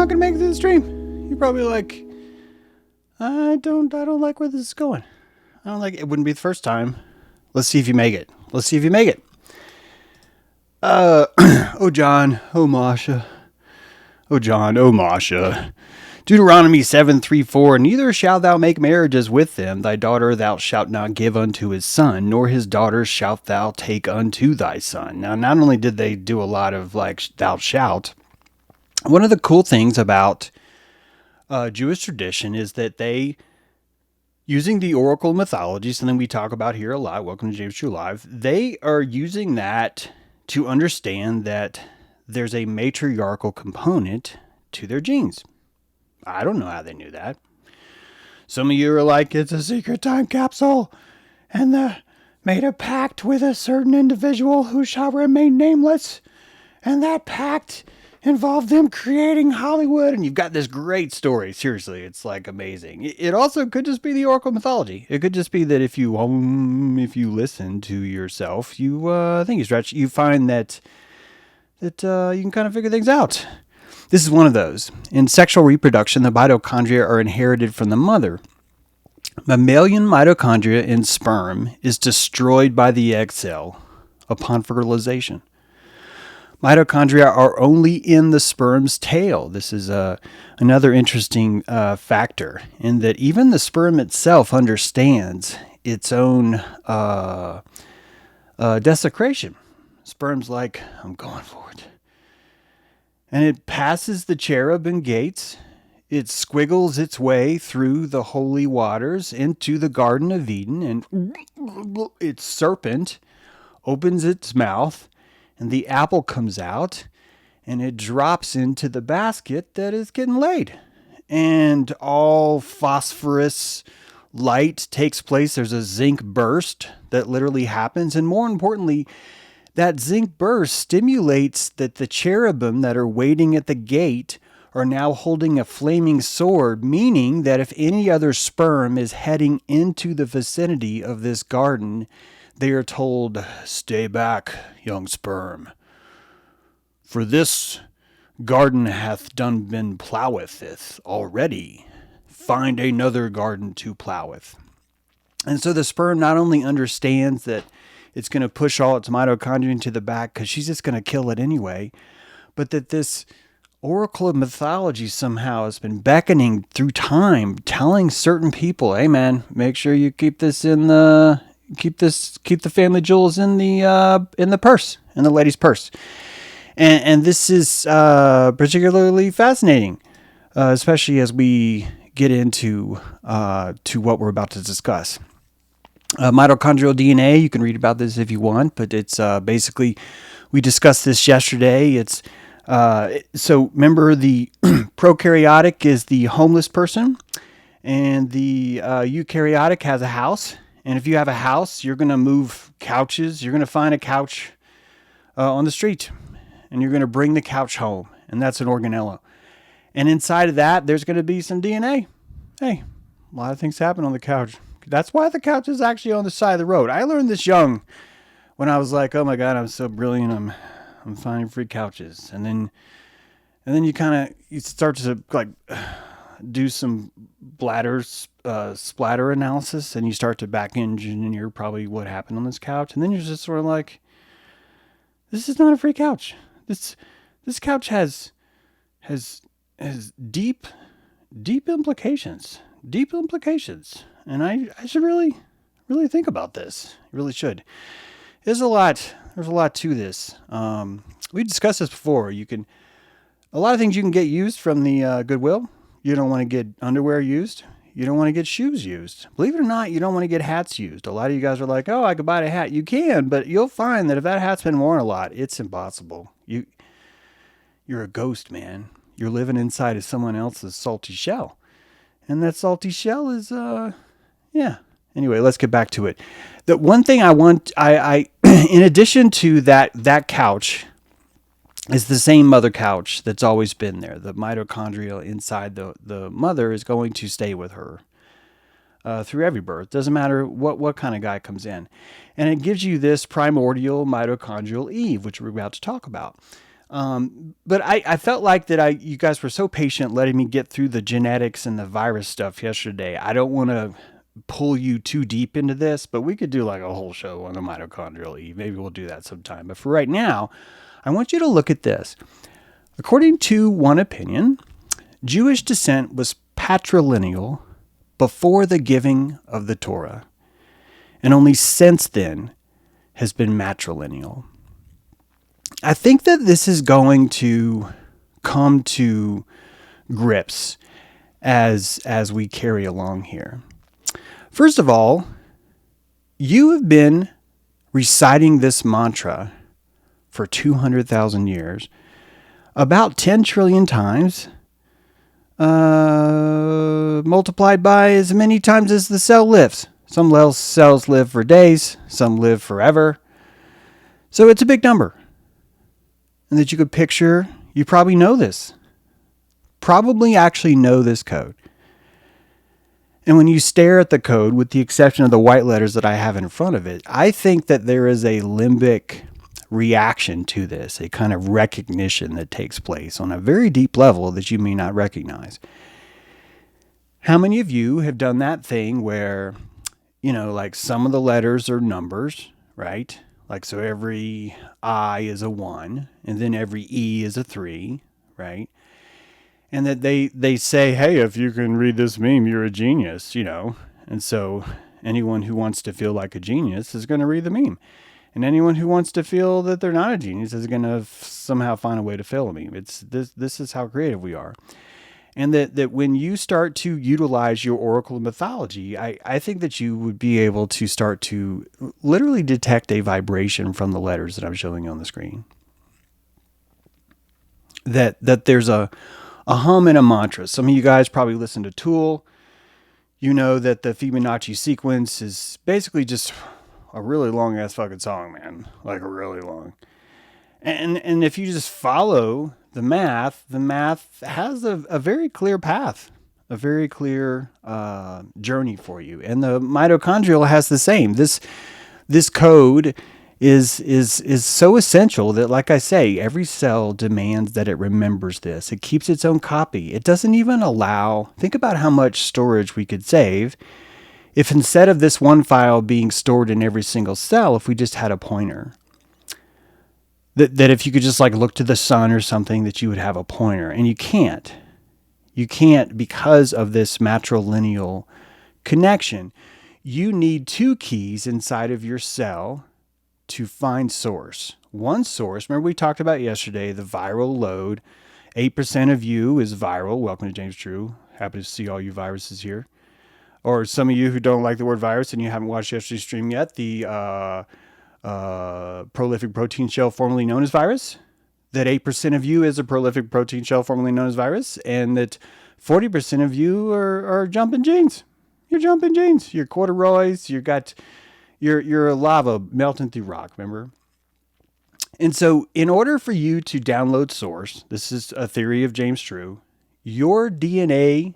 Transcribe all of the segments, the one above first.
not going to make it to the stream. You're probably like, I don't like where this is going. I don't like it. It wouldn't be the first time. Let's see if you make it. Oh, John. Oh, Masha. Oh, John. Oh, Masha. Deuteronomy 7:3-4, neither shalt thou make marriages with them. Thy daughter thou shalt not give unto his son, nor his daughter shalt thou take unto thy son. Now, not only did they do a lot of like thou shalt, one of the cool things about Jewish tradition is that they, using the oracle mythology, something we talk about here a lot, welcome to James True Live, they are using that to understand that there's a matriarchal component to their genes. I don't know how they knew that. Some of you are like, it's a secret time capsule, and they made a pact with a certain individual who shall remain nameless, and that pact involved them creating Hollywood, and you've got this great story. Seriously, it's like amazing. It also could just be the oracle mythology. It could just be that if you listen to yourself, you find that you can kind of figure things out. This is one of those. In sexual reproduction, the mitochondria are inherited from the mother. Mammalian mitochondria in sperm is destroyed by the egg cell upon fertilization. Mitochondria are only in the sperm's tail. This is another interesting factor in that even the sperm itself understands its own desecration. Sperm's like, I'm going for it. And it passes the cherubim gates. It squiggles its way through the holy waters into the Garden of Eden, and its serpent opens its mouth, and the apple comes out, and it drops into the basket that is getting laid. And all phosphorus light takes place. There's a zinc burst that literally happens, and more importantly, that zinc burst stimulates that the cherubim that are waiting at the gate are now holding a flaming sword, meaning that if any other sperm is heading into the vicinity of this garden, they are told, stay back, young sperm. For this garden hath done been ploweth already. Find another garden to ploweth. And so the sperm not only understands that it's going to push all its mitochondria into the back because she's just going to kill it anyway. But that this oracle of mythology somehow has been beckoning through time, telling certain people, hey man, make sure you keep the family jewels in the purse, in the lady's purse. And this is particularly fascinating, especially as we get into to what we're about to discuss. Mitochondrial DNA, you can read about this if you want, but it's basically, we discussed this yesterday. It's so remember the prokaryotic is the homeless person, and the eukaryotic has a house. And if you have a house, you're going to move couches. You're going to find a couch on the street, and you're going to bring the couch home, and that's an organelle. And inside of that, there's going to be some DNA. Hey, a lot of things happen on the couch. That's why the couch is actually on the side of the road. I learned this young when I was like, oh my God, I'm so brilliant. I'm finding free couches. And then you start to like do some splatter analysis, and you start to back engineer probably what happened on this couch. And then you're just sort of like, this is not a free couch. This couch has deep implications. Deep implications. And I should really think about this. You really should. There's a lot to this. We discussed this before. A lot of things you can get used from the Goodwill. You don't want to get underwear used. You don't want to get shoes used. Believe it or not, you don't want to get hats used. A lot of you guys are like, oh, I could buy a hat. You can, but you'll find that if that hat's been worn a lot, it's impossible. You're a ghost, man. You're living inside of someone else's salty shell. And that salty shell is, yeah. Anyway, let's get back to it. The one thing I in addition to that couch, is the same mother couch that's always been there. The mitochondria inside the mother is going to stay with her through every birth. Doesn't matter what kind of guy comes in. And it gives you this primordial mitochondrial Eve, which we're about to talk about. But I felt like that you guys were so patient letting me get through the genetics and the virus stuff yesterday. I don't want to pull you too deep into this, but we could do like a whole show on the mitochondrial Eve. Maybe we'll do that sometime. But for right now, I want you to look at this. According to one opinion, Jewish descent was patrilineal before the giving of the Torah, and only since then has been matrilineal. I think that this is going to come to grips as we carry along here. First of all, you have been reciting this mantra for 200,000 years about 10 trillion times, multiplied by as many times as the cell lives. Some cells live for days, some live forever. So it's a big number. And that you could picture, you probably know this. Probably actually know this code. And when you stare at the code, with the exception of the white letters that I have in front of it, I think that there is a limbic reaction to this, a kind of recognition that takes place on a very deep level that you may not recognize. How many of you have done that thing where, like some of the letters are numbers, right? Like, so every I is a 1, and then every E is a 3, right? And that they say, hey, if you can read this meme, you're a genius, And so anyone who wants to feel like a genius is going to read the meme. And anyone who wants to feel that they're not a genius is going to somehow find a way to fail a meme. This is how creative we are. And that when you start to utilize your oracle mythology, I think that you would be able to start to literally detect a vibration from the letters that I'm showing you on the screen. That there's a hum and a mantra. Some of you guys probably listen to Tool. You know that the Fibonacci sequence is basically just a really long ass fucking song, man. Like really long. And if you just follow the math has a very clear path, a very clear journey for you. And the mitochondrial has the same. This code is so essential that, like I say, every cell demands that it remembers this. It keeps its own copy. It doesn't even allow, think about how much storage we could save if instead of this one file being stored in every single cell, if we just had a pointer. That if you could just like look to the sun or something, that you would have a pointer. And you can't. You can't because of this matrilineal connection. You need 2 keys inside of your cell to find source. One source, remember we talked about yesterday, the viral load. 8% of you is viral. Welcome to James True. Happy to see all you viruses here. Or some of you who don't like the word virus and you haven't watched yesterday's stream yet, the prolific protein shell formerly known as virus, that 8% of you is a prolific protein shell formerly known as virus, and that 40% of you are jumping genes. You're jumping genes. You're corduroys. You're a lava melting through rock, remember? And so in order for you to download source, this is a theory of James True, your DNA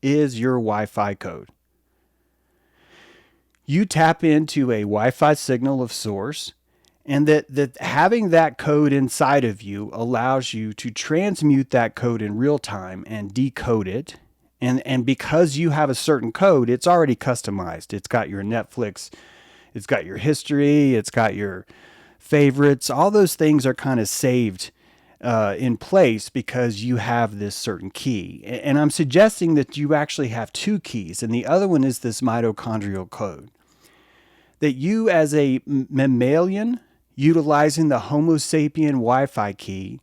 is your Wi-Fi code. You tap into a Wi-Fi signal of source, and that having that code inside of you allows you to transmute that code in real time and decode it. And because you have a certain code, it's already customized. It's got your Netflix, it's got your history, it's got your favorites. All those things are kind of saved in place because you have this certain key. And I'm suggesting that you actually have 2 keys, and the other one is this mitochondrial code. That you as a mammalian, utilizing the Homo sapien Wi-Fi key,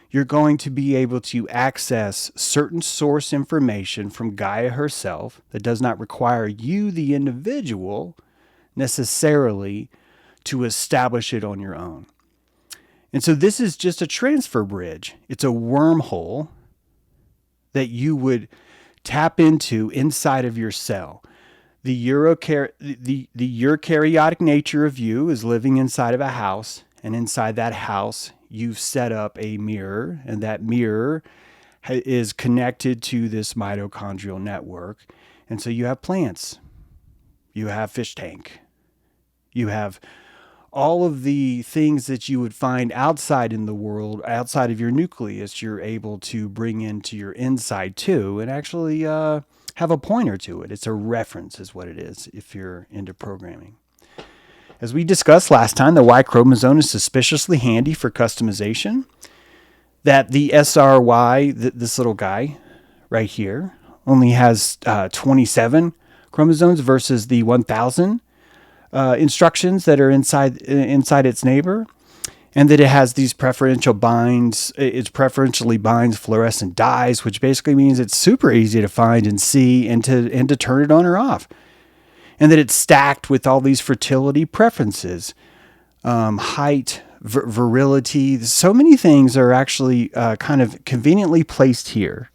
you're going to be able to access certain source information from Gaia herself that does not require you, the individual, necessarily to establish it on your own. And so this is just a transfer bridge. It's a wormhole that you would tap into inside of your cell. The eukaryotic nature of you is living inside of a house, and inside that house, you've set up a mirror, and that mirror is connected to this mitochondrial network. And so you have plants, you have fish tank, you have all of the things that you would find outside in the world, outside of your nucleus, you're able to bring into your inside too, and actually have a pointer to it. It's a reference is what it is if you're into programming. As we discussed last time, the Y chromosome is suspiciously handy for customization. That the SRY, this little guy right here, only has 27 chromosomes versus the 1,000 instructions that are inside its neighbor, and that it has these preferential binds. It preferentially binds fluorescent dyes, which basically means it's super easy to find and see and to turn it on or off. And that it's stacked with all these fertility preferences, height, virility. So many things are actually kind of conveniently placed here.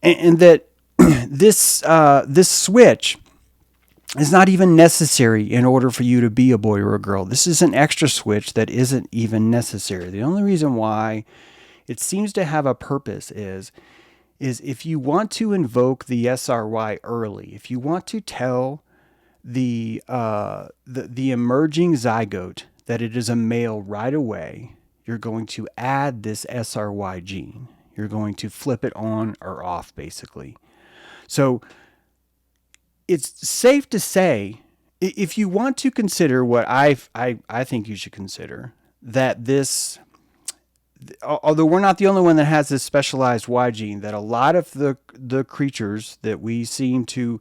And that this switch is not even necessary in order for you to be a boy or a girl. This is an extra switch that isn't even necessary. The only reason why it seems to have a purpose is if you want to invoke the SRY early, if you want to tell the emerging zygote that it is a male right away, you're going to add this SRY gene. You're going to flip it on or off, basically. So it's safe to say, if you want to consider what I think you should consider, that this, although we're not the only one that has this specialized Y gene, that a lot of the creatures that we seem to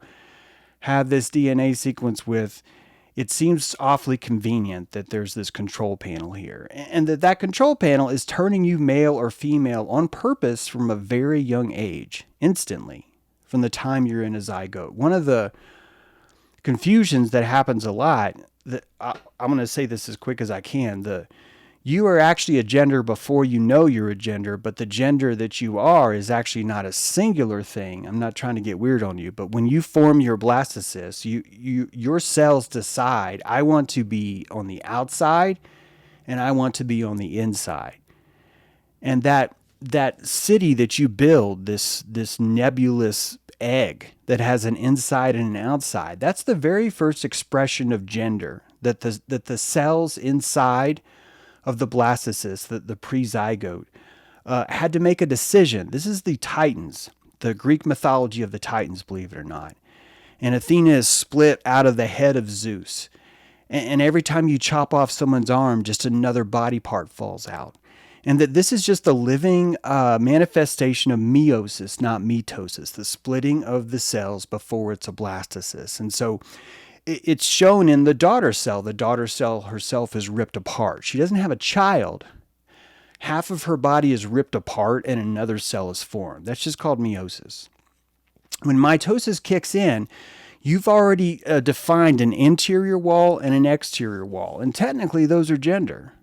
have this DNA sequence with, it seems awfully convenient that there's this control panel here. And that control panel is turning you male or female on purpose from a very young age, instantly, from the time you're in a zygote. One of the confusions that happens a lot, that I'm going to say this as quick as I can, you are actually a gender before you know you're a gender, but the gender that you are is actually not a singular thing. I'm not trying to get weird on you, but when you form your blastocyst, your cells decide, I want to be on the outside and I want to be on the inside. And that city that you build, this nebulous egg that has an inside and an outside, that's the very first expression of gender, that the cells inside of the blastocyst, the pre-zygote, had to make a decision. This is the Titans, the Greek mythology of the Titans, believe it or not. And Athena is split out of the head of Zeus. And every time you chop off someone's arm, just another body part falls out. And that this is just a living manifestation of meiosis, not mitosis, the splitting of the cells before it's a blastocyst. And so it's shown in the daughter cell. The daughter cell herself is ripped apart. She doesn't have a child. Half of her body is ripped apart and another cell is formed. That's just called meiosis. When mitosis kicks in, you've already defined an interior wall and an exterior wall. And technically, those are gender.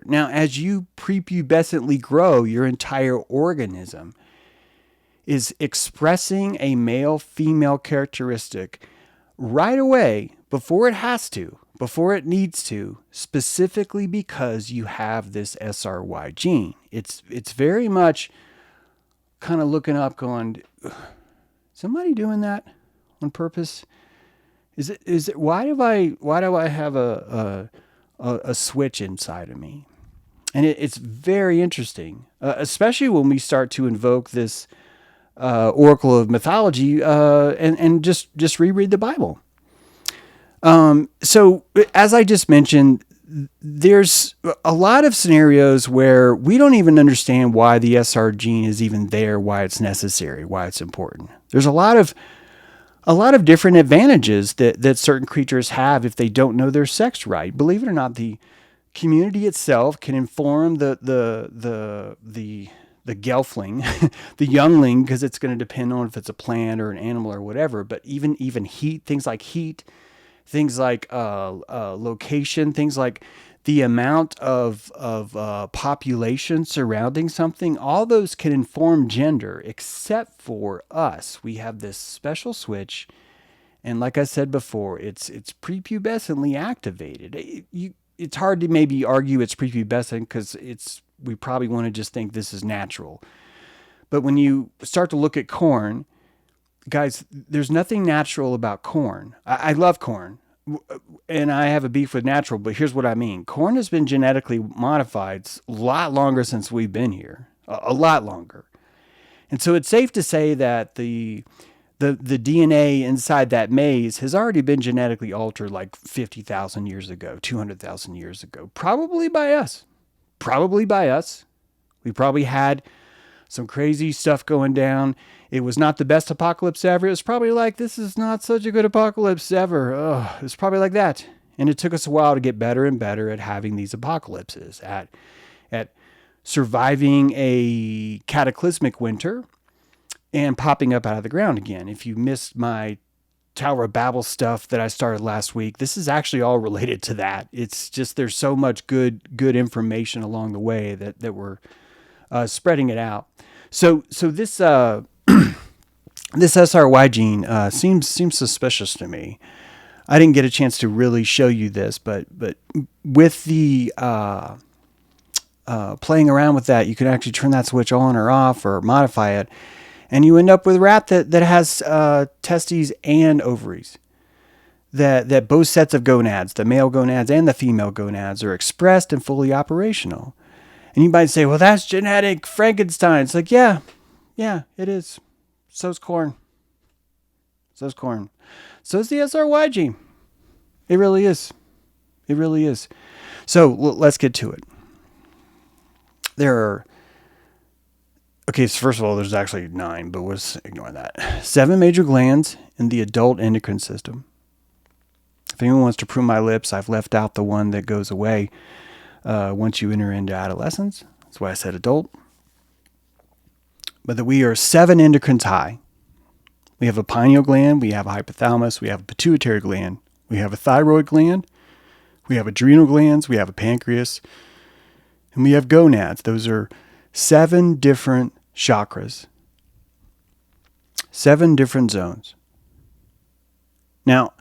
Now, as you prepubescently grow, your entire organism is expressing a male-female characteristic right away, before it has to, before it needs to, specifically because you have this SRY gene. It's very much kind of looking up going, somebody doing that on purpose? Is it why do I have a switch inside of me? And it's very interesting, especially when we start to invoke this oracle of mythology, and just reread the Bible. So as I just mentioned, there's a lot of scenarios where we don't even understand why the SR gene is even there, why it's necessary, why it's important. There's a lot of different advantages that certain creatures have if they don't know their sex right. Believe it or not, the community itself can inform the gelfling, the youngling, because it's going to depend on if it's a plant or an animal or whatever. But even heat, things like location, things like the amount of population surrounding something, all those can inform gender, except for us. We have this special switch, and like I said before, it's prepubescently activated. It's hard to maybe argue it's prepubescent because we probably want to just think this is natural. But when you start to look at corn, guys, there's nothing natural about corn. I love corn. and I have a beef with natural, but here's what I mean. Corn has been genetically modified a lot longer since we've been here, a lot longer. And so it's safe to say that the DNA inside that maize has already been genetically altered like 50,000 years ago, 200,000 years ago, probably by us. Probably by us. We probably had some crazy stuff going down. It was not the best apocalypse ever. It was probably like, this is not such a good apocalypse ever. Oh, it was probably like that. And it took us a while to get better and better at having these apocalypses, at surviving a cataclysmic winter and popping up out of the ground again. If you missed my Tower of Babel stuff that I started last week, this is actually all related to that. It's just there's so much good information along the way that we're spreading it out. So this this SRY gene seems suspicious to me. I didn't get a chance to really show you this, but with the playing around with that, you can actually turn that switch on or off or modify it, and you end up with a rat that has testes and ovaries. That both sets of gonads, the male gonads and the female gonads, are expressed and fully operational. And you might say, well, that's genetic Frankenstein. It's like, yeah, it is. So's corn. So's corn. So's the SRY gene. It really is. It really is. So let's get to it. So first of all, there's actually 9, but let's ignore that. 7 major glands in the adult endocrine system. If anyone wants to prune my lips, I've left out the one that goes away once you enter into adolescence. That's why I said adult. But that we are 7 endocrines high. We have a pineal gland, we have a hypothalamus, we have a pituitary gland, we have a thyroid gland, we have adrenal glands, we have a pancreas, and we have gonads. Those are 7 different chakras, 7 different zones. Now,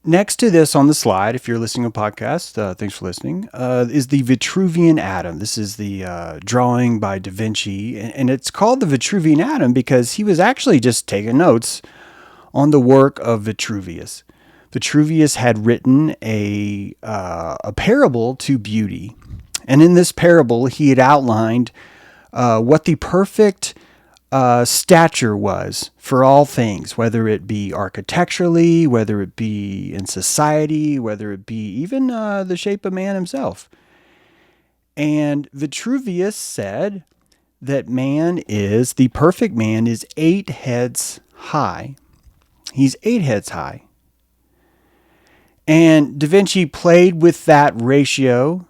next to this on the slide, if you're listening to a podcast, thanks for listening, is the Vitruvian Adam. This is the drawing by Da Vinci, and it's called the Vitruvian Adam because he was actually just taking notes on the work of Vitruvius. Vitruvius had written a parable to beauty, and in this parable, he had outlined what the perfect stature was for all things, whether it be architecturally, whether it be in society, whether it be even the shape of man himself. And Vitruvius said that the perfect man is 8 heads high. He's 8 heads high. And Da Vinci played with that ratio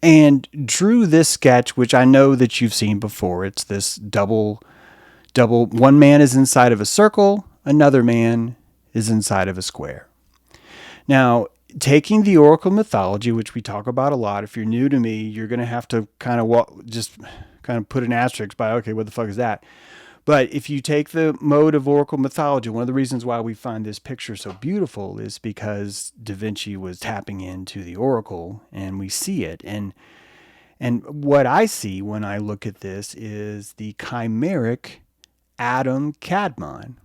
and drew this sketch, which I know that you've seen before. It's this double. One man is inside of a circle, another man is inside of a square. Now, taking the oracle mythology, which we talk about a lot, if you're new to me, you're going to have to kind of put an asterisk by, okay, what the fuck is that? But if you take the mode of oracle mythology, one of the reasons why we find this picture so beautiful is because Da Vinci was tapping into the oracle and we see it. And what I see when I look at this is the chimeric Adam Kadmon,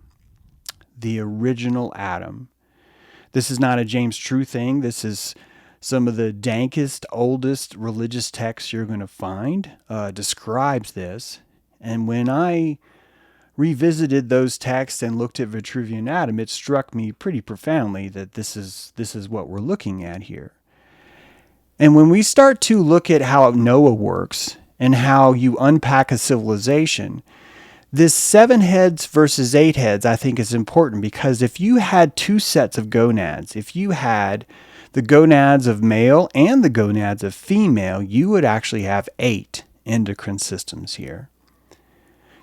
the original Adam. This is not a James True thing. This is some of the dankest, oldest religious texts you're going to find describes this. And when I revisited those texts and looked at Vitruvian Adam, it struck me pretty profoundly that this is what we're looking at here. And when we start to look at how Noah works and how you unpack a civilization, this 7 heads versus 8 heads I think is important, because if you had 2 sets of gonads, if you had the gonads of male and the gonads of female, you would actually have 8 endocrine systems here.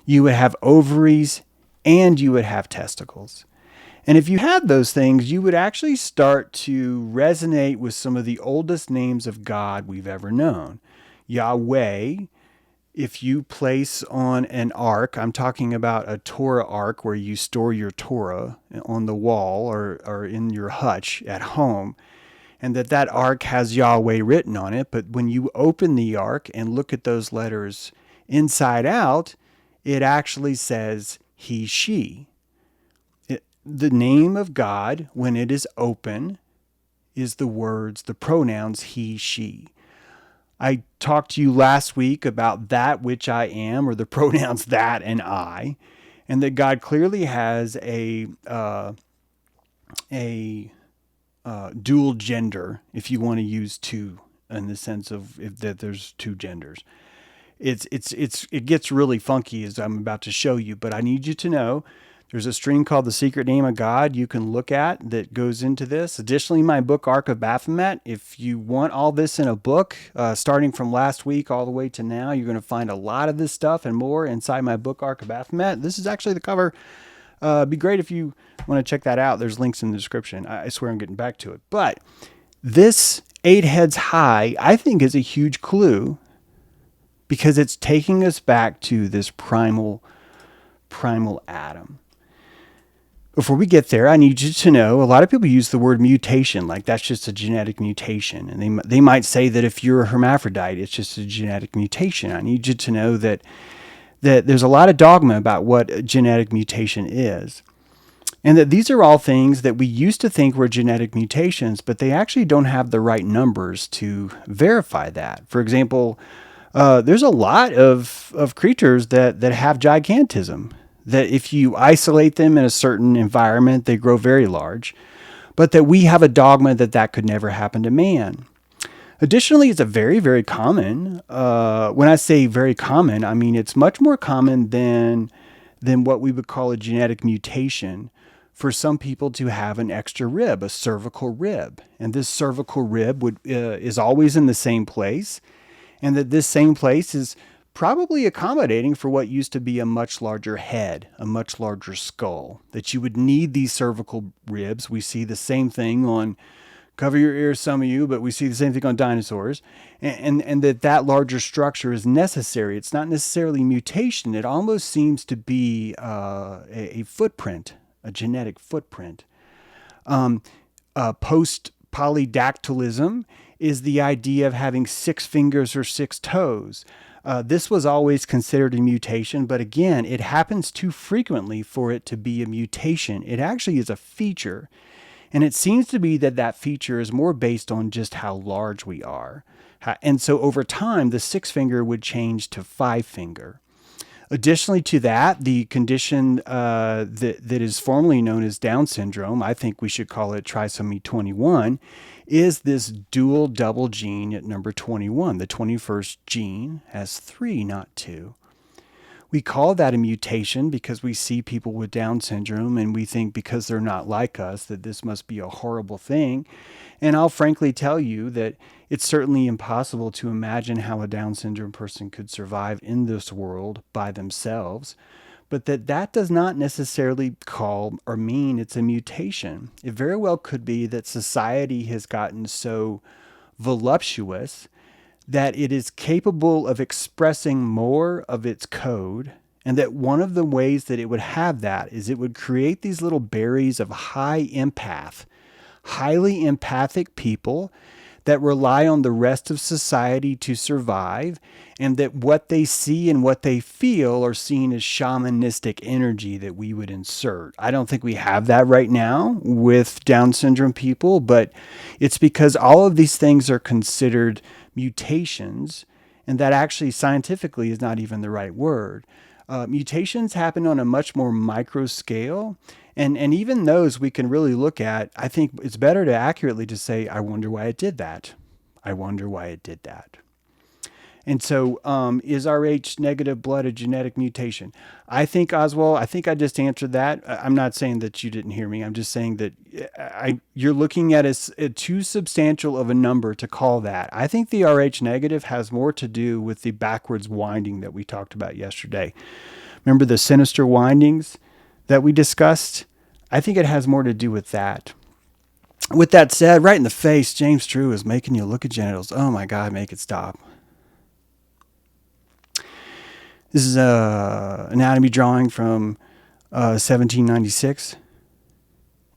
You would have ovaries, and you would have testicles. And if you had those things, you would actually start to resonate with some of the oldest names of God we've ever known. Yahweh, if you place on an ark, I'm talking about a Torah ark where you store your Torah on the wall or in your hutch at home, and that ark has Yahweh written on it. But when you open the ark and look at those letters inside out, it actually says he, she. the name of God, when it is open, is the pronouns he, she. I talked to you last week about that which I am, or the pronouns that and I, and that God clearly has a dual gender, if you want to use two, in the sense of that there's two genders. It gets really funky, as I'm about to show you, but I need you to know there's a stream called The Secret Name of God you can look at that goes into this. Additionally, my book, Ark of Baphomet, if you want all this in a book, starting from last week all the way to now, you're going to find a lot of this stuff and more inside my book, Ark of Baphomet. This is actually the cover. It'd be great if you want to check that out. There's links in the description. I swear I'm getting back to it. But this 8 heads high, I think, is a huge clue, because it's taking us back to this primal Adam. Before we get there, I need you to know, a lot of people use the word mutation, like that's just a genetic mutation. And they might say that if you're a hermaphrodite, it's just a genetic mutation. I need you to know that there's a lot of dogma about what a genetic mutation is. And that these are all things that we used to think were genetic mutations, but they actually don't have the right numbers to verify that. For example, there's a lot of creatures that have gigantism, that if you isolate them in a certain environment, they grow very large, but that we have a dogma that could never happen to man. Additionally, it's a very, very common, when I say very common, I mean it's much more common than what we would call a genetic mutation, for some people to have an extra rib, a cervical rib. And this cervical rib is always in the same place, and that this same place is probably accommodating for what used to be a much larger head, a much larger skull, that you would need these cervical ribs. We see the same thing on, cover your ears, some of you, but we see the same thing on dinosaurs, and that larger structure is necessary. It's not necessarily mutation. It almost seems to be a footprint, a genetic footprint. Post-polydactylism is the idea of having 6 fingers or 6 toes. This was always considered a mutation, but again, it happens too frequently for it to be a mutation. It actually is a feature, and it seems to be that feature is more based on just how large we are. And so over time, the 6 finger would change to 5 finger. Additionally to that, the condition that is formally known as Down syndrome, I think we should call it trisomy 21, is this dual double gene at number 21. The 21st gene has 3, not 2. We call that a mutation because we see people with Down syndrome and we think because they're not like us that this must be a horrible thing. And I'll frankly tell you that it's certainly impossible to imagine how a Down syndrome person could survive in this world by themselves, but that does not necessarily call or mean it's a mutation. It very well could be that society has gotten so voluptuous that it is capable of expressing more of its code, and that one of the ways that it would have that is it would create these little berries of highly empathic people that rely on the rest of society to survive, and that what they see and what they feel are seen as shamanistic energy that we would insert. I don't think we have that right now with Down syndrome people, but it's because all of these things are considered mutations, and that actually scientifically is not even the right word. Mutations happen on a much more micro scale, and even those we can really look at. I think it's better to accurately to say, I wonder why it did that. I wonder why it did that. And so is Rh negative blood a genetic mutation? I think, Oswald, I just answered that. I'm not saying that you didn't hear me. I'm just saying that you're looking at a too substantial of a number to call that. I think the Rh negative has more to do with the backwards winding that we talked about yesterday. Remember the sinister windings that we discussed? I think it has more to do with that. With that said, right in the face, James Drew is making you look at genitals. Oh my God, make it stop. This is an anatomy drawing from 1796,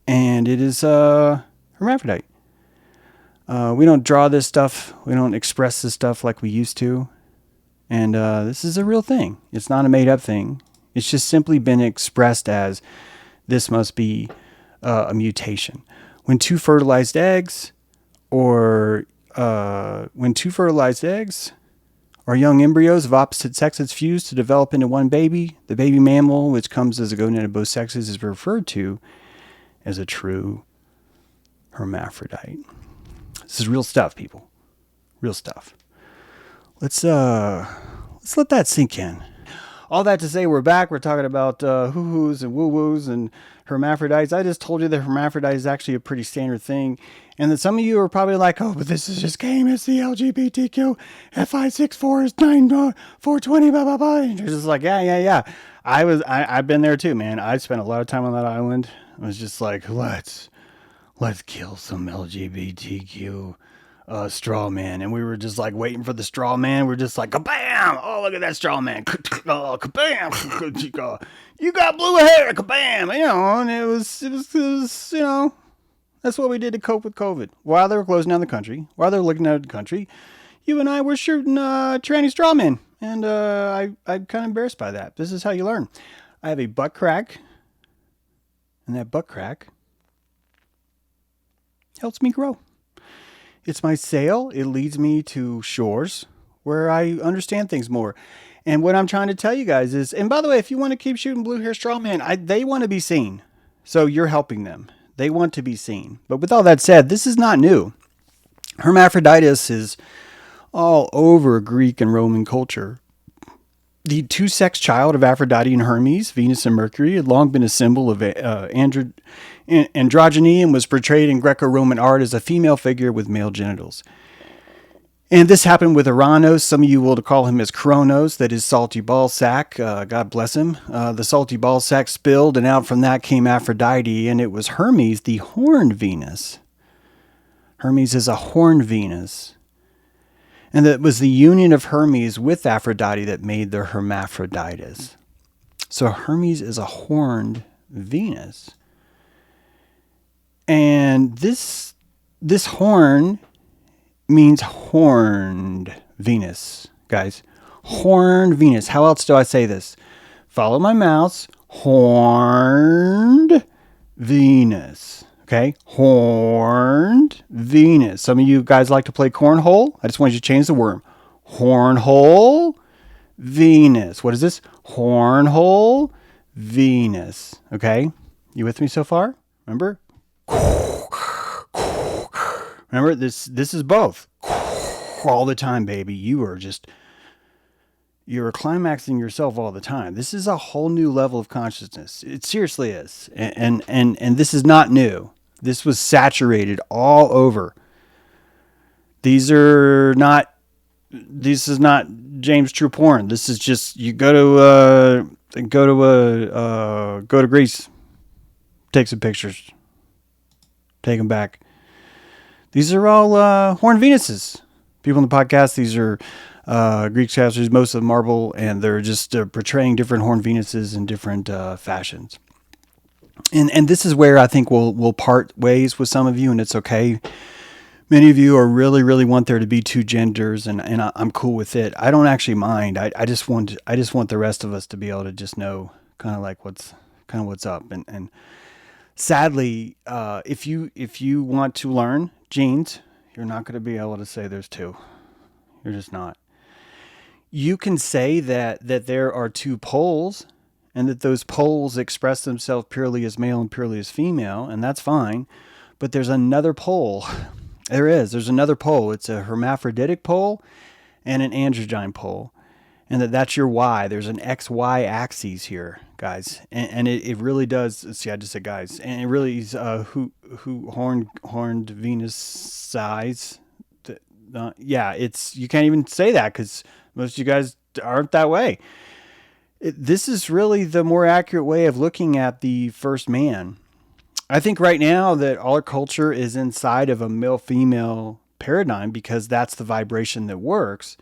and it is hermaphrodite. We don't draw this stuff. We don't express this stuff like we used to. And this is a real thing. It's not a made-up thing. It's just simply been expressed as this must be a mutation. When two fertilized eggs or young embryos of opposite sexes fuse to develop into one baby, the baby mammal, which comes as a gonad of both sexes, is referred to as a true hermaphrodite. This is real stuff, people. Real stuff. Let's let that sink in. All that to say, we're back. We're talking about hoo-hoos and woo-woos and hermaphrodites. I just told you that hermaphrodite is actually a pretty standard thing. And then some of you are probably like, oh, but this is just game. It's the LGBTQ F564 is 9420, blah, blah, blah. And you're just like, yeah. I've been there too, man. I spent a lot of time on that island. I was just like, let's kill some LGBTQ straw man. And we were just like waiting for the straw man. We're just like, kabam! Oh, look at that straw man. Oh, kabam! You got blue hair, kabam! And it was, that's what we did to cope with COVID. While they were closing down the country, while they were looking at the country, you and I were shooting tranny straw men. And I'm kind of embarrassed by that. This is how you learn. I have a butt crack. And that butt crack helps me grow. It's my sail. It leads me to shores where I understand things more. And what I'm trying to tell you guys is, and by the way, if you want to keep shooting blue hair straw man, they want to be seen. So you're helping them. They want to be seen. But with all that said, this is not new. Hermaphroditus is all over Greek and Roman culture. The two-sex child of Aphrodite and Hermes, Venus and Mercury, had long been a symbol of androgyny and was portrayed in Greco-Roman art as a female figure with male genitals. And this happened with Uranus. Some of you will call him as Kronos, that is salty ball sack. God bless him. The salty ball sack spilled, and out from that came Aphrodite, and it was Hermes, the horned Venus. Hermes is a horned Venus. And it was the union of Hermes with Aphrodite that made the hermaphrodites. So Hermes is a horned Venus. And this horn means horned Venus, guys. Horned Venus. How else do I say this? Follow my mouse. Horned Venus. Okay, horned Venus. Some of you guys like to play cornhole. I just want you to change the word. Hornhole Venus. What is this? Hornhole Venus. Okay, you with me so far? Remember? Remember, this is both. All the time, baby. You're climaxing yourself all the time. This is a whole new level of consciousness. It seriously is. And this is not new. This was saturated all over. This is not James True porn. This is just, you go to Greece, take some pictures, take them back. These are all horned Venuses. People in the podcast, these are Greek statues, most of them marble, and they're just portraying different horned Venuses in different fashions. And this is where I think we'll part ways with some of you, and it's okay. Many of you are really want there to be two genders, and I'm cool with it. I don't actually mind. I just want the rest of us to be able to just know kind of like what's up. And sadly, if you want to learn genes, you're not going to be able to say there's two. You're just not. You can say that there are two poles, and that those poles express themselves purely as male and purely as female, and that's fine. But there's another pole. There's another pole. It's a hermaphroditic pole and an androgyne pole. And that's your Y. There's an XY axis here, guys. And it really does. See, I just said guys. And it really is who horned Venus size. You can't even say that because most of you guys aren't that way. This is really the more accurate way of looking at the first man. I think right now that our culture is inside of a male-female paradigm because that's the vibration that works,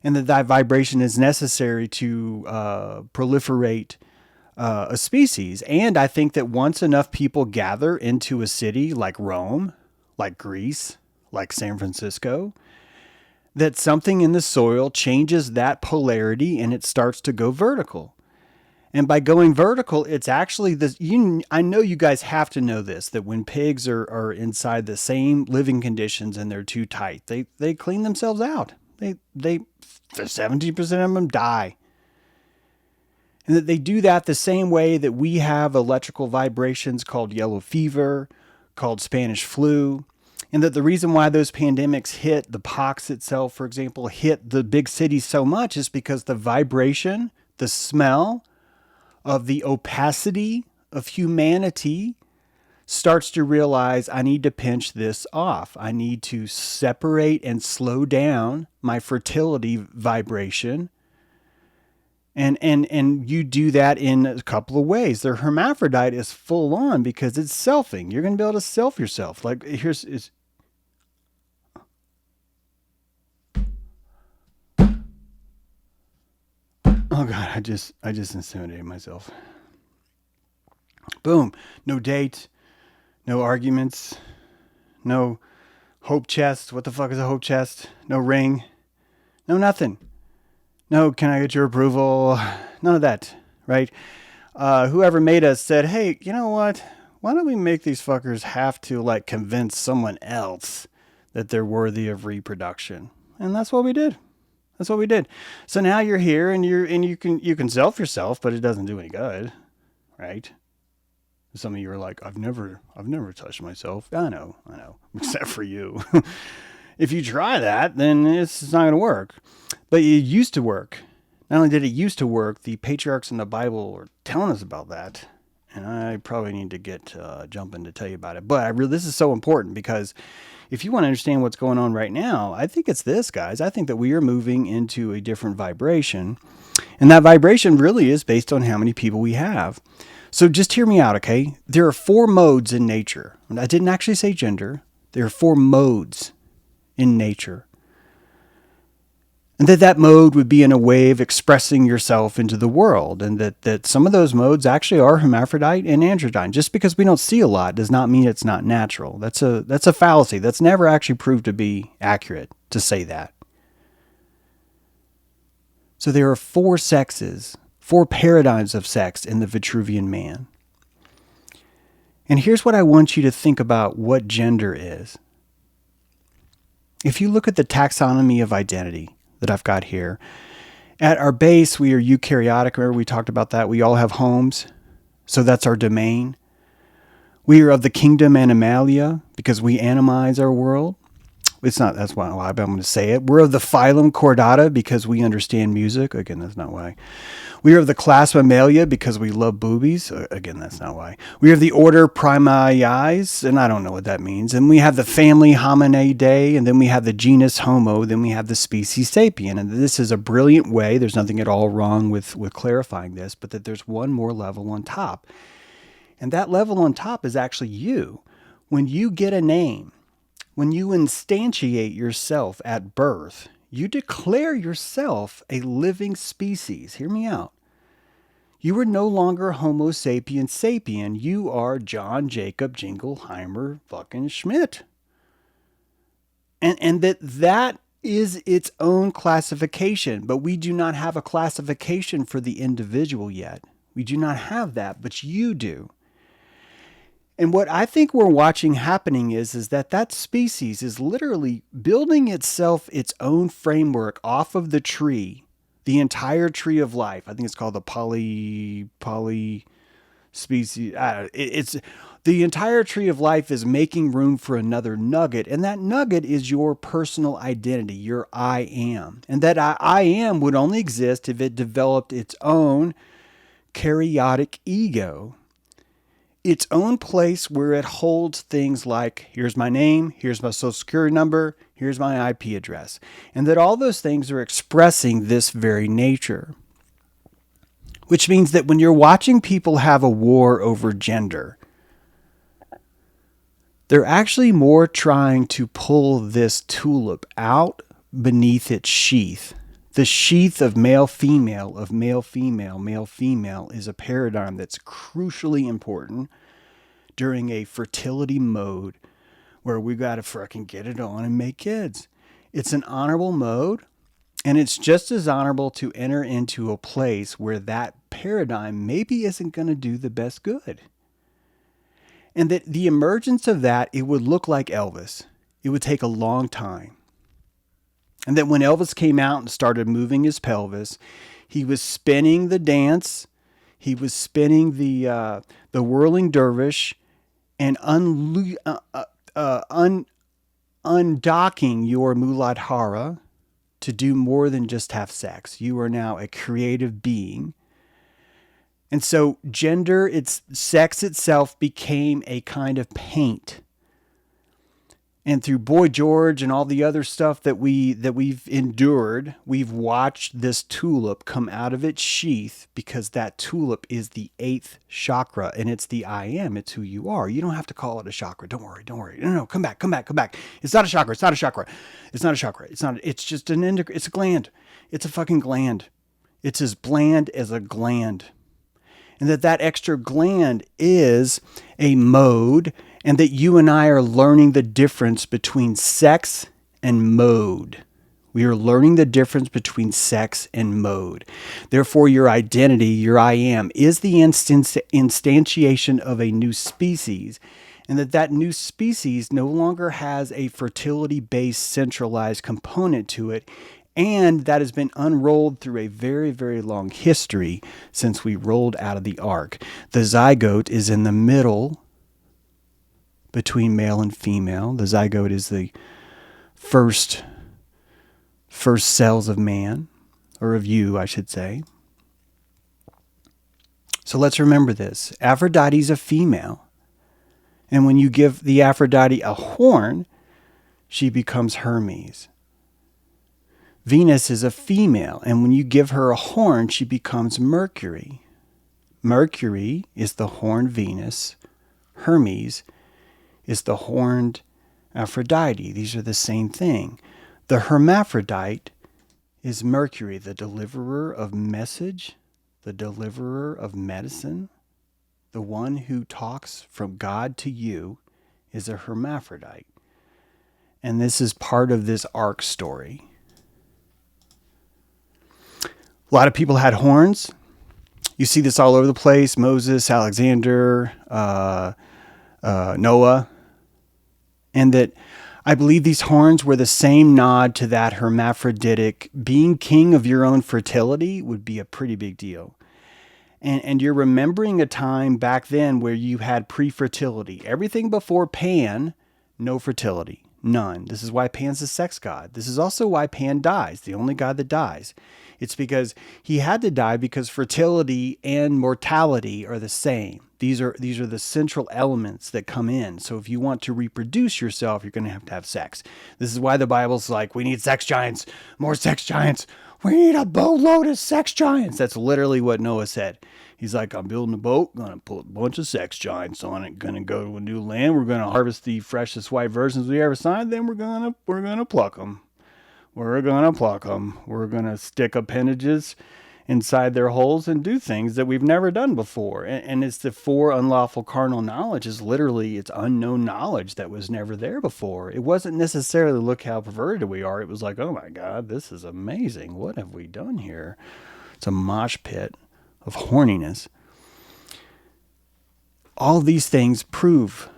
and that vibration is necessary to proliferate a species. And I think that once enough people gather into a city like Rome, like Greece, like San Francisco, that something in the soil changes that polarity and it starts to go vertical. And by going vertical, it's actually this. I know you guys have to know this, that when pigs are inside the same living conditions and they're too tight, they clean themselves out. They 70% of them die. And that they do that the same way that we have electrical vibrations called yellow fever, called Spanish flu. And that the reason why those pandemics hit, the pox itself, for example, hit the big cities so much is because the vibration, the smell of the opacity of humanity starts to realize I need to pinch this off. I need to separate and slow down my fertility vibration. And you do that in a couple of ways. The hermaphrodite is full on because it's selfing. You're going to be able to self yourself. Like is oh God, I just inseminated myself. Boom. No date, no arguments, no hope chest. What the fuck is a hope chest? No ring, no nothing. No, can I get your approval? None of that, right? Whoever made us said, hey, you know what? Why don't we make these fuckers have to like convince someone else that they're worthy of reproduction? And that's what we did. That's what we did. So now you're here and you can self yourself, but it doesn't do any good, right? Some of you are like, I've never touched myself. I know, except for you. If you try that, then it's not going to work. But it used to work. Not only did it used to work, the patriarchs in the Bible were telling us about that. And I probably need to get jumping to tell you about it. But this is so important because if you want to understand what's going on right now, I think it's this, guys. I think that we are moving into a different vibration. And that vibration really is based on how many people we have. So just hear me out, okay? There are 4 modes in nature. And I didn't actually say gender. There are 4 modes in nature. And that mode would be in a way of expressing yourself into the world. And that some of those modes actually are hermaphrodite and androgyne. Just because we don't see a lot does not mean it's not natural. That's a fallacy. That's never actually proved to be accurate to say that. So there are 4 sexes, 4 paradigms of sex in the Vitruvian man. And here's what I want you to think about what gender is. If you look at the taxonomy of identity that I've got here, at our base, we are eukaryotic. Remember, we talked about that. We all have homes. So that's our domain. We are of the kingdom Animalia because we animize our world. It's not, that's why I'm going to say it. We're of the phylum Chordata because we understand music. Again, that's not why. We are of the class Mammalia because we love boobies. Again, that's not why. We are of the order Primaias, and I don't know what that means. And we have the family Hominidae, and then we have the genus Homo, then we have the species Sapien. And this is a brilliant way. There's nothing at all wrong with clarifying this, but that there's one more level on top. And that level on top is actually you. When you get a name, when you instantiate yourself at birth, you declare yourself a living species. Hear me out. You are no longer Homo sapiens sapien. You are John Jacob Jingleheimer fucking Schmidt. And that is its own classification, but we do not have a classification for the individual yet. We do not have that, but you do. And what I think we're watching happening is that species is literally building itself its own framework off of the tree, the entire tree of life. I think it's called the poly species. It's the entire tree of life is making room for another nugget, and that nugget is your personal identity, your I am. And that I am would only exist if it developed its own karyotic ego. Its own place where it holds things like, here's my name, here's my social security number, here's my IP address. And that all those things are expressing this very nature. Which means that when you're watching people have a war over gender, they're actually more trying to pull this tulip out beneath its sheath. The sheath of male-female, of male-female, male-female is a paradigm that's crucially important during a fertility mode where we got to fucking get it on and make kids. It's an honorable mode. And it's just as honorable to enter into a place where that paradigm maybe isn't going to do the best good. And that the emergence of that, it would look like Elvis. It would take a long time. And that when Elvis came out and started moving his pelvis, he was spinning the dance, he was spinning the whirling dervish, and undocking your muladhara to do more than just have sex. You are now a creative being. And so sex itself became a kind of paint. And through Boy George and all the other stuff that we've endured, we've watched this tulip come out of its sheath, because that tulip is the 8th chakra, and it's the I am. It's who you are. You don't have to call it a chakra. Don't worry. No, come back. It's not a chakra. It's not a chakra. It's just it's a gland. It's a fucking gland. It's as bland as a gland. And that extra gland is a mode, and that you and I are learning the difference between sex and mode. We are learning the difference between sex and mode. Therefore, your identity, your I am, is the instantiation of a new species, and that new species no longer has a fertility-based centralized component to it. And that has been unrolled through a very, very long history since we rolled out of the ark. The zygote is in the middle between male and female. The zygote is the first cells of man, or of you, I should say. So let's remember this. Aphrodite is a female. And when you give the Aphrodite a horn, she becomes Hermes. Venus is a female, and when you give her a horn, she becomes Mercury. Mercury is the horned Venus. Hermes is the horned Aphrodite. These are the same thing. The hermaphrodite is Mercury, the deliverer of message, the deliverer of medicine. The one who talks from God to you is a hermaphrodite. And this is part of this ark story. A lot of people had horns. You see this all over the place. Moses, Alexander, Noah. And that I believe these horns were the same nod to that hermaphroditic. Being king of your own fertility would be a pretty big deal. And you're remembering a time back then where you had pre-fertility. Everything before Pan, no fertility. None. This is why Pan's the sex god. This is also why Pan dies, the only god that dies. It's because he had to die because fertility and mortality are the same. These are the central elements that come in. So if you want to reproduce yourself, you're going to have sex. This is why the Bible's like, we need sex giants, more sex giants. We need a boatload of sex giants. That's literally what Noah said. He's like, I'm building a boat, going to put a bunch of sex giants on it, going to go to a new land. We're going to harvest the freshest white virgins we ever signed. Then we're going to pluck them. We're going to pluck them. We're going to stick appendages inside their holes and do things that we've never done before. And it's the 4 unlawful carnal knowledge is literally, it's unknown knowledge that was never there before. It wasn't necessarily look how perverted we are. It was like, oh my God, this is amazing. What have we done here? It's a mosh pit of horniness. All these things prove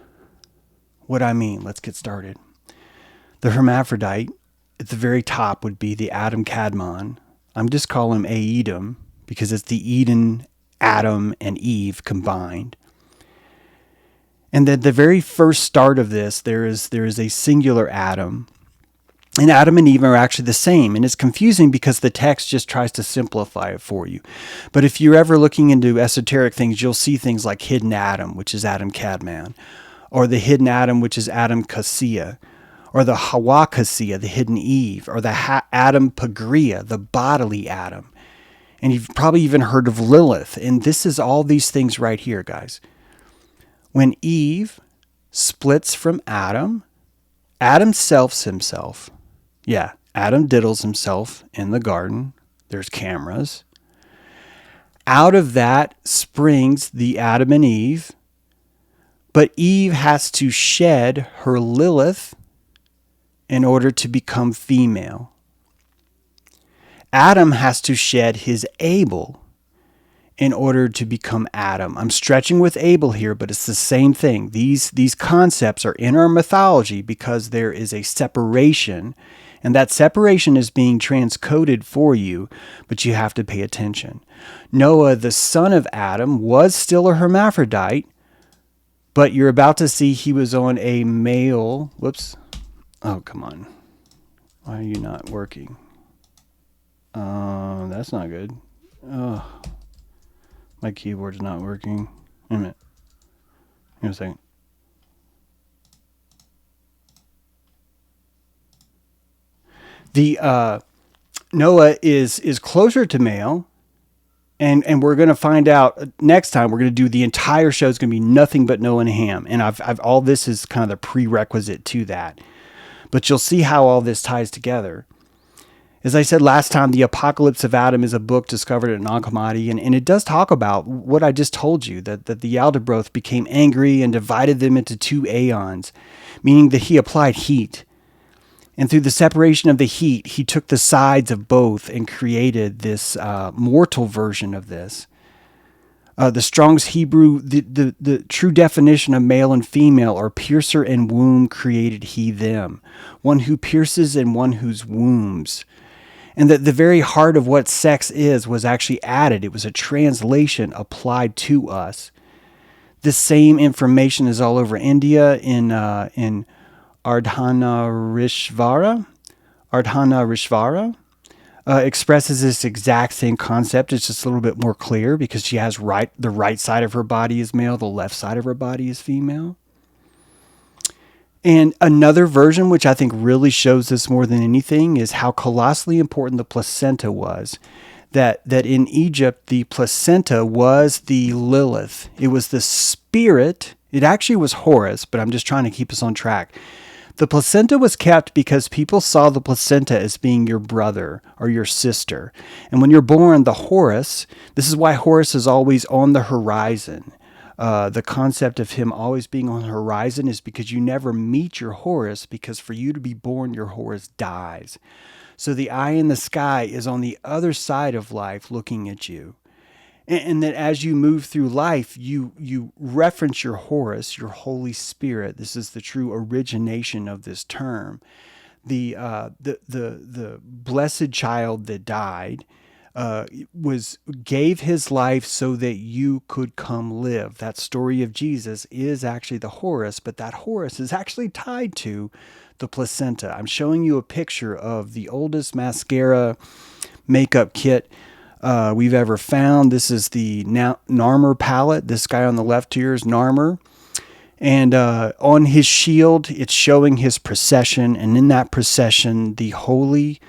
what I mean. Let's get started. The hermaphrodite at the very top would be the Adam Kadmon. I'm just calling him Aedom because it's the Eden, Adam, and Eve combined. And at the very first start of this, there is a singular Adam. And Adam and Eve are actually the same. And it's confusing because the text just tries to simplify it for you. But if you're ever looking into esoteric things, you'll see things like hidden Adam, which is Adam Kadmon, or the hidden Adam, which is Adam Cassia, or the Hawa Cassia, the hidden Eve, or the Adam Pagria, the bodily Adam. And you've probably even heard of Lilith. And this is all these things right here, guys. When Eve splits from Adam, Adam selfs himself. Yeah, Adam diddles himself in the garden. There's cameras. Out of that springs the Adam and Eve. But Eve has to shed her Lilith in order to become female. Adam has to shed his Abel in order to become Adam. I'm stretching with Abel here, but it's the same thing. These concepts are in our mythology because there is a separation, and that separation is being transcoded for you, but you have to pay attention. Noah, the son of Adam, was still a hermaphrodite, but you're about to see he was on a male. Whoops. Oh, come on. Why are you not working? That's not good. Oh. My keyboard's not working. Wait a minute. Give me a second. The Noah is closer to male, and we're going to find out next time. We're going to do the entire show. It's going to be nothing but Noah and Ham, and I've all this is kind of the prerequisite to that. But you'll see how all this ties together. As I said last time, The Apocalypse of Adam is a book discovered at Nag Hammadi, and it does talk about what I just told you, that the Yaldabaoth became angry and divided them into two aeons, meaning that he applied heat. And through the separation of the heat, he took the sides of both and created this mortal version of this. The Strong's Hebrew, the true definition of male and female are piercer and womb created he them, one who pierces and one whose wombs. And that the very heart of what sex is was actually added. It was a translation applied to us. This same information is all over India in Ardhanarishvara. Ardhanarishvara expresses this exact same concept. It's just a little bit more clear because she has the right side of her body is male, the left side of her body is female. And another version, which I think really shows this more than anything, is how colossally important the placenta was. That in Egypt, the placenta was the Lilith. It was the spirit. It actually was Horus, but I'm just trying to keep us on track. The placenta was kept because people saw the placenta as being your brother or your sister. And when you're born, the Horus, this is why Horus is always on the horizon. The concept of him always being on the horizon is because you never meet your Horus, because for you to be born, your Horus dies. So the eye in the sky is on the other side of life looking at you. And that as you move through life, you reference your Horus, your Holy Spirit. This is the true origination of this term. The blessed child that died gave his life so that you could come live. That story of Jesus is actually the Horus, but that Horus is actually tied to the placenta. I'm showing you a picture of the oldest mascara makeup kit we've ever found. This is the Narmer palette. This guy on the left here is Narmer. And on his shield, it's showing his procession. And in that procession, the holy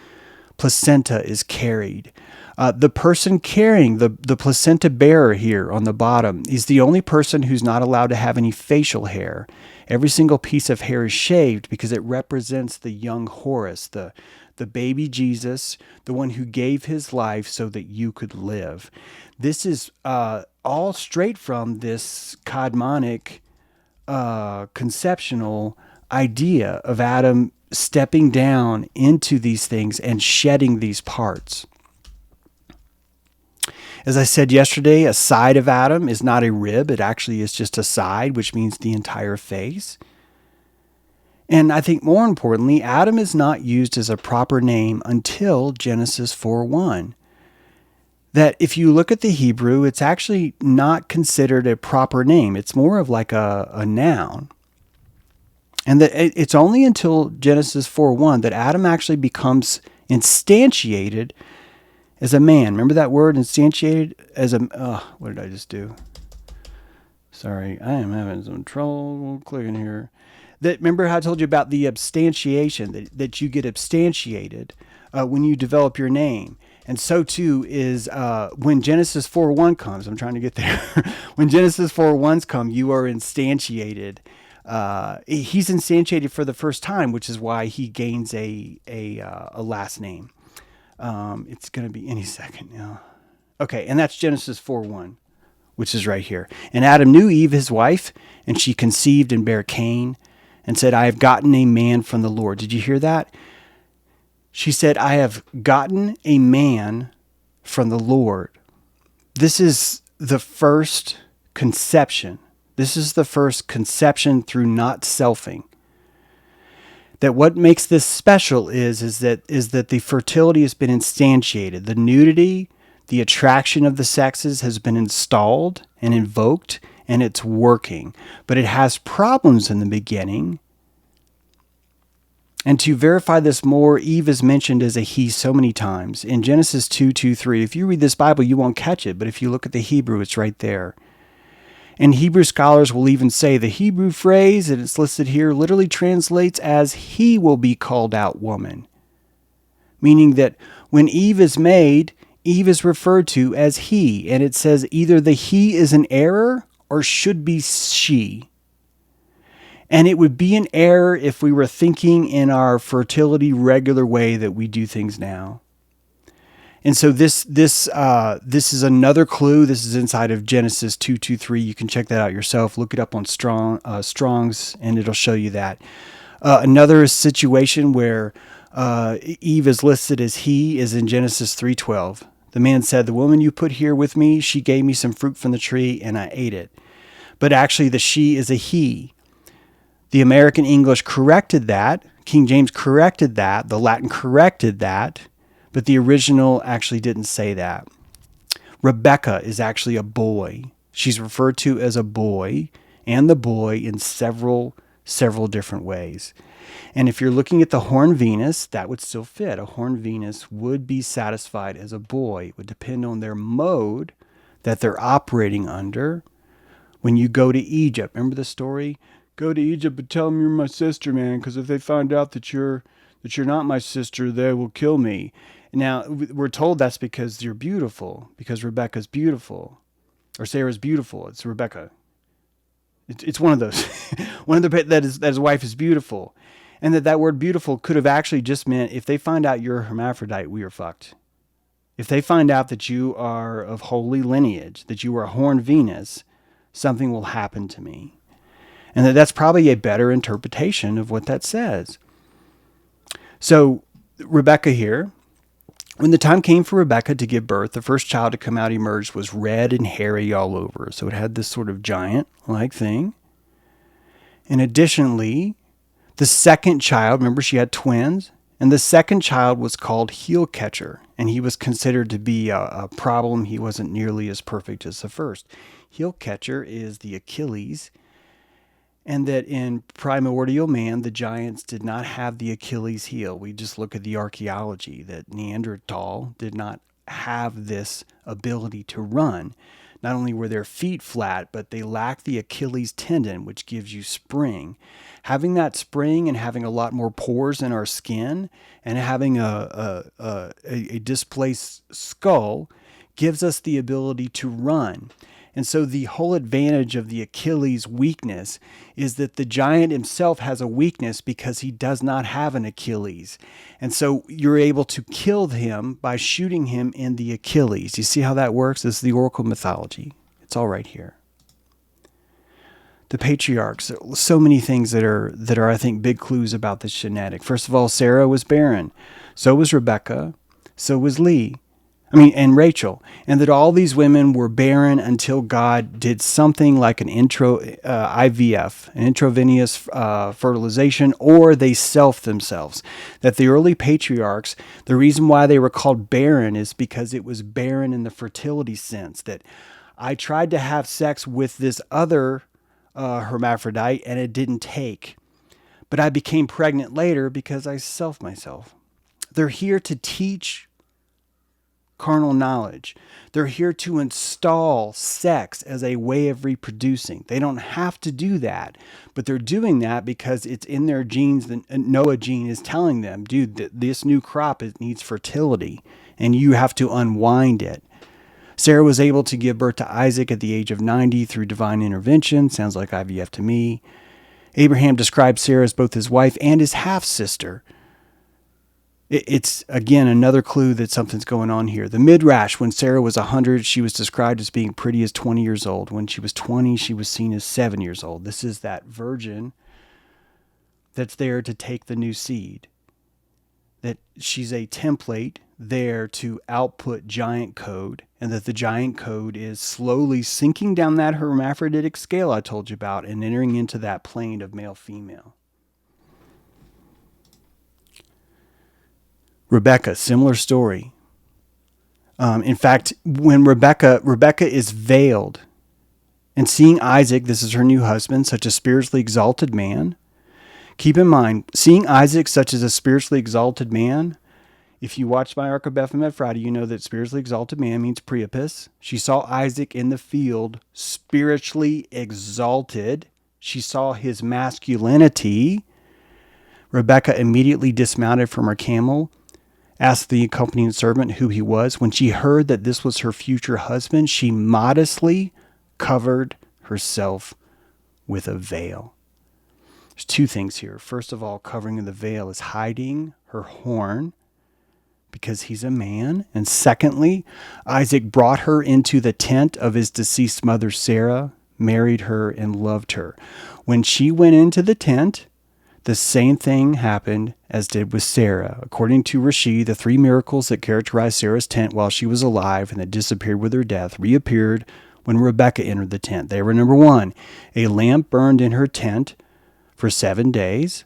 placenta is carried. The person carrying the placenta bearer here on the bottom is the only person who's not allowed to have any facial hair. Every single piece of hair is shaved because it represents the young Horus, the baby Jesus, the one who gave his life so that you could live. This is all straight from this Kadmonic conceptual idea of Adam stepping down into these things and shedding these parts. As I said yesterday, a side of Adam is not a rib. It actually is just a side, which means the entire face. And I think more importantly, Adam is not used as a proper name until Genesis 4:1. That if you look at the Hebrew, it's actually not considered a proper name. It's more of like a noun. And that it's only until Genesis 4:1 that Adam actually becomes instantiated as a man. Remember that word, instantiated? As a, what did I just do? Sorry, I am having some trouble clicking here. Remember how I told you about the abstantiation, that you get abstantiated when you develop your name. And so too is when Genesis 4:1 comes. I'm trying to get there. When Genesis 4:1 come, you are instantiated. He's instantiated for the first time, which is why he gains a last name. It's going to be any second now. Okay, and that's Genesis 4:1, which is right here. And Adam knew Eve, his wife, and she conceived and bare Cain, and said, I have gotten a man from the Lord. Did you hear that? She said, I have gotten a man from the Lord. This is the first conception. This is the first conception through not selfing. That what makes this special is that the fertility has been instantiated. The nudity, the attraction of the sexes has been installed and invoked, and it's working. But it has problems in the beginning. And to verify this more, Eve is mentioned as a he so many times. In Genesis 2:2-3, if you read this Bible, you won't catch it. But if you look at the Hebrew, it's right there. And Hebrew scholars will even say the Hebrew phrase, and it's listed here, literally translates as he will be called out woman. Meaning that when Eve is made, Eve is referred to as he. And it says either the he is an error or should be she. And it would be an error if we were thinking in our fertility regular way that we do things now. And so this is another clue. This is inside of Genesis 2:2-3. You can check that out yourself. Look it up on Strong's, and it'll show you that. Another situation where Eve is listed as he is in Genesis 3:12. The man said, the woman you put here with me, she gave me some fruit from the tree, and I ate it. But actually the she is a he. The American English corrected that. King James corrected that. The Latin corrected that. But the original actually didn't say that. Rebecca is actually a boy. She's referred to as a boy and the boy in several different ways. And if you're looking at the horn Venus, that would still fit. A horn Venus would be satisfied as a boy. It would depend on their mode that they're operating under. When you go to Egypt, remember the story? Go to Egypt and tell them you're my sister, man, because if they find out that you're not my sister, they will kill me. Now, we're told that's because you're beautiful, because Rebecca's beautiful, or Sarah's beautiful. It's Rebecca. It's one of those. One of that his wife is beautiful. And that word beautiful could have actually just meant if they find out you're a hermaphrodite, we are fucked. If they find out that you are of holy lineage, that you are a horn Venus, something will happen to me. And that's probably a better interpretation of what that says. So Rebecca here, when the time came for Rebecca to give birth, the first child to come out emerged was red and hairy all over. So it had this sort of giant-like thing. And additionally, the second child, remember she had twins, and the second child was called heel catcher. And he was considered to be a problem. He wasn't nearly as perfect as the first. Heel catcher is the Achilles. And that in primordial man, the giants did not have the Achilles heel. We just look at the archaeology that Neanderthal did not have this ability to run. Not only were their feet flat, but they lacked the Achilles tendon, which gives you spring. Having that spring and having a lot more pores in our skin and having a displaced skull gives us the ability to run. And so the whole advantage of the Achilles weakness is that the giant himself has a weakness because he does not have an Achilles. And so you're able to kill him by shooting him in the Achilles. You see how that works? This is the oracle mythology. It's all right here. The patriarchs, so many things that are I think big clues about this genetic. First of all, Sarah was barren. So was Rebecca. So was and Rachel, and that all these women were barren until God did something like an IVF, an intravenous fertilization, or they self themselves. That the early patriarchs, the reason why they were called barren is because it was barren in the fertility sense, that I tried to have sex with this other hermaphrodite and it didn't take. But I became pregnant later because I self myself. They're here to teach carnal knowledge. They're here to install sex as a way of reproducing. They don't have to do that, but they're doing that because it's in their genes. The Noah gene is telling them, dude, this new crop needs fertility, and you have to unwind it. Sarah was able to give birth to Isaac at the age of 90 through divine intervention. Sounds like IVF to me. Abraham described Sarah as both his wife and his half-sister. It's, again, another clue that something's going on here. The Midrash, when Sarah was 100, she was described as being pretty as 20 years old. When she was 20, she was seen as 7 years old. This is that virgin that's there to take the new seed. that she's a template there to output giant code, and that the giant code is slowly sinking down that hermaphroditic scale I told you about and entering into that plane of male-female. Rebecca, similar story. In fact, when Rebecca is veiled and seeing Isaac, this is her new husband, such a spiritually exalted man. Keep in mind, seeing Isaac such as a spiritually exalted man, if you watch my Ark of Baphomet Friday, you know that spiritually exalted man means Priapus. She saw Isaac in the field, spiritually exalted. She saw his masculinity. Rebecca immediately dismounted from her camel, asked the accompanying servant who he was. When she heard that this was her future husband, she modestly covered herself with a veil. There's two things here. First of all, covering the veil is hiding her horn because he's a man. And secondly, Isaac brought her into the tent of his deceased mother, Sarah, married her, and loved her. When she went into the tent, the same thing happened as did with Sarah. According to Rashi, the three miracles that characterized Sarah's tent while she was alive and that disappeared with her death reappeared when Rebecca entered the tent. They were: number one, a lamp burned in her tent for 7 days.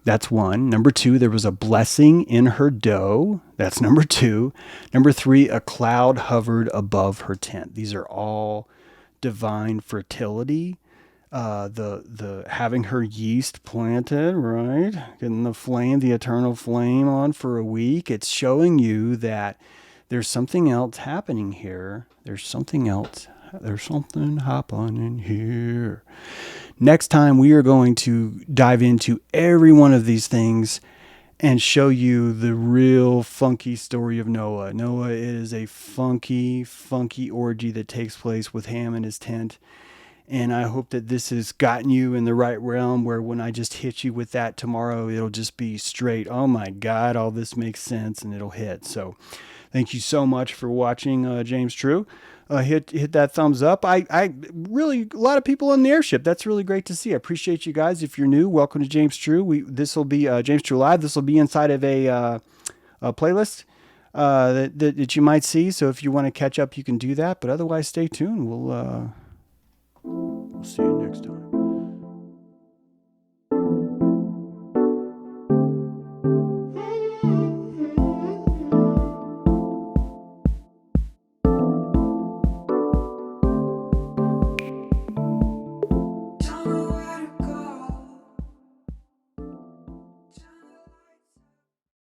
That's one. Number two, there was a blessing in her dough. That's number two. Number three, a cloud hovered above her tent. These are all divine fertility. The having her yeast planted, right? Getting the flame, the eternal flame on for a week. It's showing you that there's something else happening here. There's something else. There's something happening here. Next time we are going to dive into every one of these things and show you the real funky story of Noah. Noah is a funky orgy that takes place with Ham in his tent. And I hope that this has gotten you in the right realm where when I just hit you with that tomorrow, it'll just be straight, oh my God, all this makes sense, and it'll hit. So thank you so much for watching James True. Hit that thumbs up. I really, a lot of people on the airship. That's really great to see. I appreciate you guys. If you're new, welcome to James True. This will be James True Live. This will be inside of a playlist that you might see. So if you want to catch up, you can do that. But otherwise, stay tuned. We'll see you next time.